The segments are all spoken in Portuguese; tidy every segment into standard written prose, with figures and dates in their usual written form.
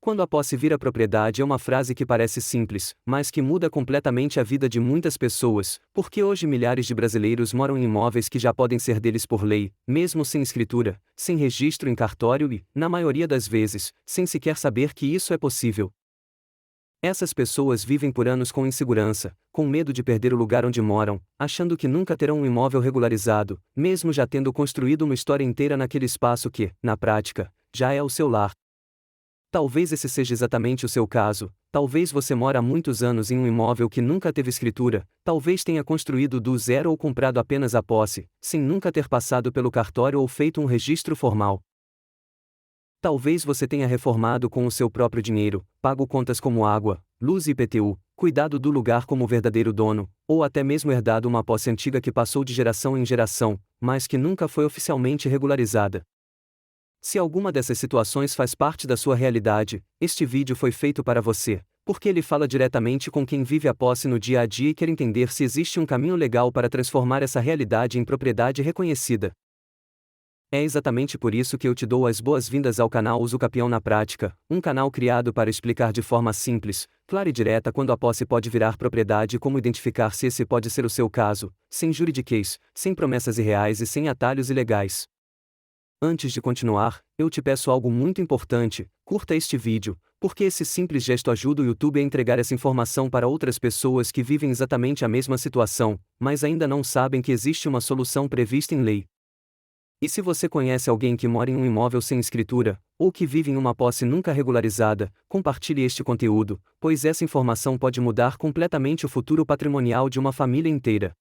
Quando a posse vira propriedade é uma frase que parece simples, mas que muda completamente a vida de muitas pessoas, porque hoje milhares de brasileiros moram em imóveis que já podem ser deles por lei, mesmo sem escritura, sem registro em cartório e, na maioria das vezes, sem sequer saber que isso é possível. Essas pessoas vivem por anos com insegurança, com medo de perder o lugar onde moram, achando que nunca terão um imóvel regularizado, mesmo já tendo construído uma história inteira naquele espaço que, na prática, já é o seu lar. Talvez esse seja exatamente o seu caso, talvez você mora há muitos anos em um imóvel que nunca teve escritura, talvez tenha construído do zero ou comprado apenas a posse, sem nunca ter passado pelo cartório ou feito um registro formal. Talvez você tenha reformado com o seu próprio dinheiro, pago contas como água, luz e IPTU, cuidado do lugar como verdadeiro dono, ou até mesmo herdado uma posse antiga que passou de geração em geração, mas que nunca foi oficialmente regularizada. Se alguma dessas situações faz parte da sua realidade, este vídeo foi feito para você, porque ele fala diretamente com quem vive a posse no dia a dia e quer entender se existe um caminho legal para transformar essa realidade em propriedade reconhecida. É exatamente por isso que eu te dou as boas-vindas ao canal Usucapião na Prática, um canal criado para explicar de forma simples, clara e direta quando a posse pode virar propriedade e como identificar se esse pode ser o seu caso, sem juridiquês, sem promessas irreais e sem atalhos ilegais. Antes de continuar, eu te peço algo muito importante: curta este vídeo, porque esse simples gesto ajuda o YouTube a entregar essa informação para outras pessoas que vivem exatamente a mesma situação, mas ainda não sabem que existe uma solução prevista em lei. E se você conhece alguém que mora em um imóvel sem escritura, ou que vive em uma posse nunca regularizada, compartilhe este conteúdo, pois essa informação pode mudar completamente o futuro patrimonial de uma família inteira.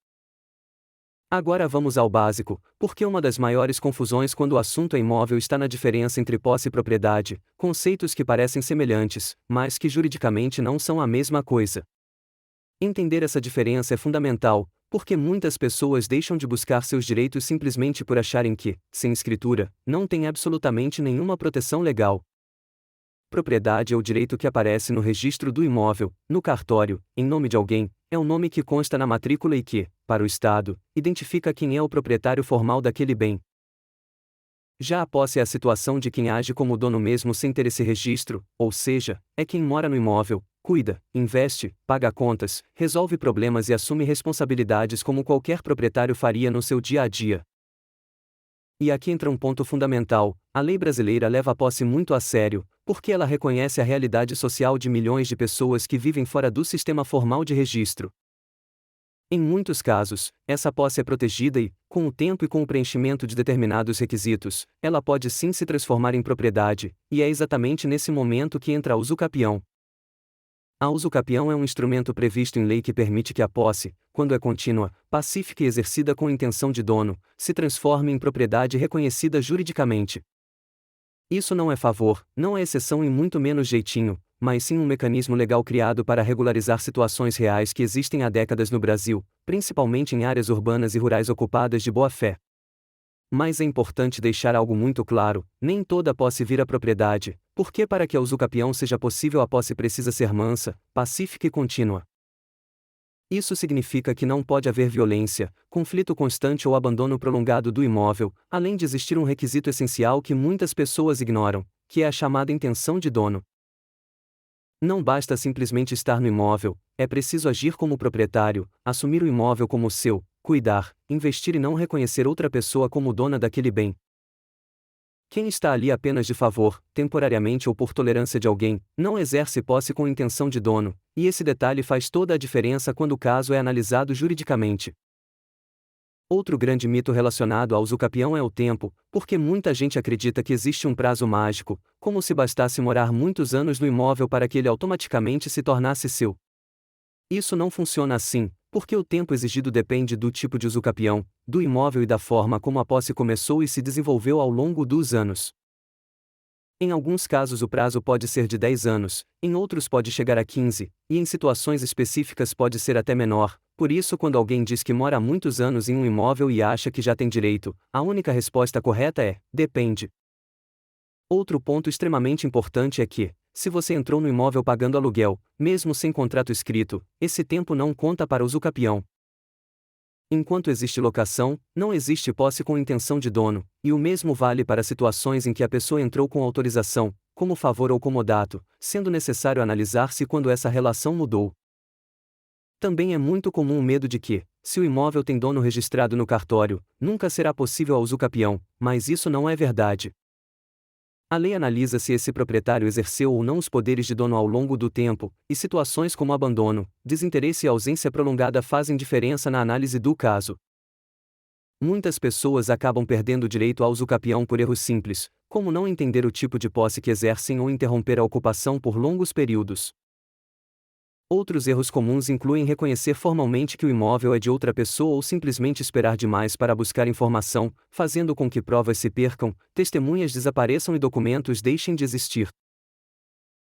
Agora vamos ao básico, porque uma das maiores confusões quando o assunto é imóvel está na diferença entre posse e propriedade, conceitos que parecem semelhantes, mas que juridicamente não são a mesma coisa. Entender essa diferença é fundamental, porque muitas pessoas deixam de buscar seus direitos simplesmente por acharem que, sem escritura, não tem absolutamente nenhuma proteção legal. Propriedade é o direito que aparece no registro do imóvel, no cartório, em nome de alguém, é o nome que consta na matrícula e que, para o Estado, identifica quem é o proprietário formal daquele bem. Já a posse é a situação de quem age como dono mesmo sem ter esse registro, ou seja, é quem mora no imóvel, cuida, investe, paga contas, resolve problemas e assume responsabilidades como qualquer proprietário faria no seu dia a dia. E aqui entra um ponto fundamental: a lei brasileira leva a posse muito a sério, porque ela reconhece a realidade social de milhões de pessoas que vivem fora do sistema formal de registro. Em muitos casos, essa posse é protegida e, com o tempo e com o preenchimento de determinados requisitos, ela pode sim se transformar em propriedade, e é exatamente nesse momento que entra a usucapião. A usucapião é um instrumento previsto em lei que permite que a posse, quando é contínua, pacífica e exercida com intenção de dono, se transforme em propriedade reconhecida juridicamente. Isso não é favor, não é exceção e muito menos jeitinho, mas sim um mecanismo legal criado para regularizar situações reais que existem há décadas no Brasil, principalmente em áreas urbanas e rurais ocupadas de boa fé. Mas é importante deixar algo muito claro: nem toda posse vira propriedade, porque para que a usucapião seja possível a posse precisa ser mansa, pacífica e contínua. Isso significa que não pode haver violência, conflito constante ou abandono prolongado do imóvel, além de existir um requisito essencial que muitas pessoas ignoram, que é a chamada intenção de dono. Não basta simplesmente estar no imóvel, é preciso agir como proprietário, assumir o imóvel como seu, cuidar, investir e não reconhecer outra pessoa como dona daquele bem. Quem está ali apenas de favor, temporariamente ou por tolerância de alguém, não exerce posse com intenção de dono, e esse detalhe faz toda a diferença quando o caso é analisado juridicamente. Outro grande mito relacionado ao usucapião é o tempo, porque muita gente acredita que existe um prazo mágico, como se bastasse morar muitos anos no imóvel para que ele automaticamente se tornasse seu. Isso não funciona assim, porque o tempo exigido depende do tipo de usucapião, do imóvel e da forma como a posse começou e se desenvolveu ao longo dos anos. Em alguns casos o prazo pode ser de 10 anos, em outros pode chegar a 15, e em situações específicas pode ser até menor. Por isso, quando alguém diz que mora há muitos anos em um imóvel e acha que já tem direito, a única resposta correta é: depende. Outro ponto extremamente importante é que, se você entrou no imóvel pagando aluguel, mesmo sem contrato escrito, esse tempo não conta para o usucapião. Enquanto existe locação, não existe posse com intenção de dono, e o mesmo vale para situações em que a pessoa entrou com autorização, como favor ou comodato, sendo necessário analisar se quando essa relação mudou. Também é muito comum o medo de que, se o imóvel tem dono registrado no cartório, nunca será possível a usucapião, mas isso não é verdade. A lei analisa se esse proprietário exerceu ou não os poderes de dono ao longo do tempo, e situações como abandono, desinteresse e ausência prolongada fazem diferença na análise do caso. Muitas pessoas acabam perdendo o direito ao usucapião por erros simples, como não entender o tipo de posse que exercem ou interromper a ocupação por longos períodos. Outros erros comuns incluem reconhecer formalmente que o imóvel é de outra pessoa ou simplesmente esperar demais para buscar informação, fazendo com que provas se percam, testemunhas desapareçam e documentos deixem de existir.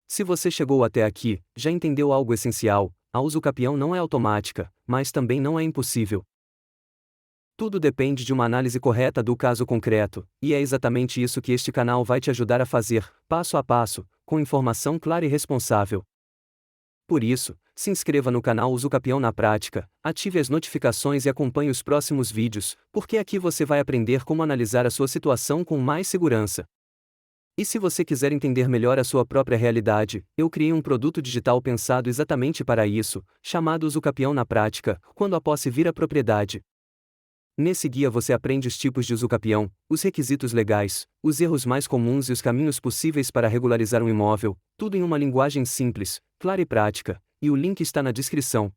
Se você chegou até aqui, já entendeu algo essencial: a usucapião não é automática, mas também não é impossível. Tudo depende de uma análise correta do caso concreto, e é exatamente isso que este canal vai te ajudar a fazer, passo a passo, com informação clara e responsável. Por isso, se inscreva no canal Usucapião na Prática, ative as notificações e acompanhe os próximos vídeos, porque aqui você vai aprender como analisar a sua situação com mais segurança. E se você quiser entender melhor a sua própria realidade, eu criei um produto digital pensado exatamente para isso, chamado Usucapião na Prática, quando a posse vira propriedade. Nesse guia você aprende os tipos de usucapião, os requisitos legais, os erros mais comuns e os caminhos possíveis para regularizar um imóvel, tudo em uma linguagem simples, clara e prática, e o link está na descrição.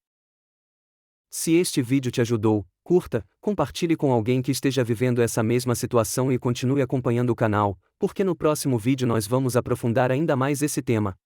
Se este vídeo te ajudou, curta, compartilhe com alguém que esteja vivendo essa mesma situação e continue acompanhando o canal, porque no próximo vídeo nós vamos aprofundar ainda mais esse tema.